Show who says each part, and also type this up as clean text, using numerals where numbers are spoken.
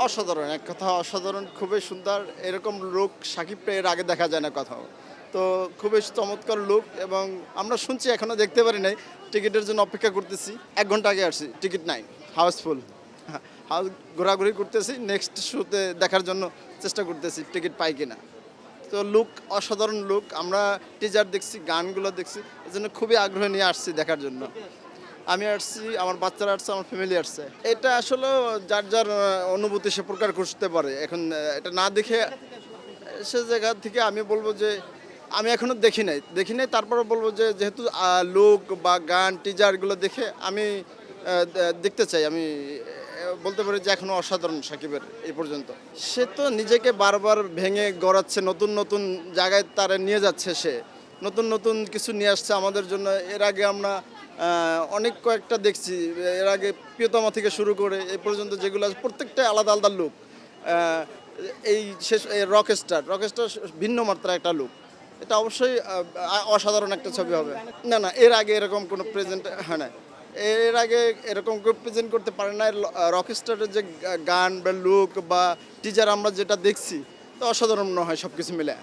Speaker 1: অসাধারণ, এক কথা অসাধারণ, খুবই সুন্দর। এরকম লুক সাকিবকে এর আগে দেখা যায় না কোথাও। তো খুবই চমৎকার লুক এবং আমরা শুনছি এখনো দেখতে পারি নাই। টিকিটের জন্য অপেক্ষা করতেছি। ১ ঘন্টা আগে আসছি, টিকিট নাই, হাউসফুল। হাউস ঘোরাঘুরি করতেছি, নেক্সট শোতে দেখার জন্য চেষ্টা করতেছি টিকিট পাই কিনা। তো লুক অসাধারণ লুক। আমরা টিজার দেখছি, গানগুলো দেখছি। এজন্য খুবই আগ্রহ নিয়ে আসছি দেখার জন্য। আমি আসছি, আমার বাচ্চারা আসছে, আমার ফ্যামিলি আসছে। এটা আসলে যার যার অনুভূতি সে প্রকার করতে পারে। এখন এটা না দেখে সে জায়গা থেকে আমি বলবো যে আমি এখনো দেখি নাই, তারপরে বলবো যে যেহেতু লুক বা গান টিজার এগুলো দেখে আমি দেখতে চাই। আমি বলতে পারি যে এখনো অসাধারণ সাকিবের এই পর্যন্ত। সে তো নিজেকে বারবার ভেঙে গড়াচ্ছে, নতুন নতুন জায়গায় তারা নিয়ে যাচ্ছে সে। নতুন নতুন কিছু নিয়ে আসছে আমাদের জন্য। এর আগে আমরা অনেক কয়েকটা দেখছি। এর আগে প্রিয়তমা থেকে শুরু করে এই পর্যন্ত যেগুলো আছে প্রত্যেকটাই আলাদা আলাদা লুক। এই শেষ রকস্টার ভিন্ন মাত্রার একটা লুক। এটা অবশ্যই অসাধারণ একটা ছবি হবে। না, এর আগে এরকম কোনো প্রেজেন্ট হয় না। এর আগে এরকম কেউ প্রেজেন্ট করতে পারে না। রকস্টারের যে গান বা লুক বা টিজার আমরা যেটা দেখছি, তো অসাধারণ মনে হয় সবকিছু মিলে।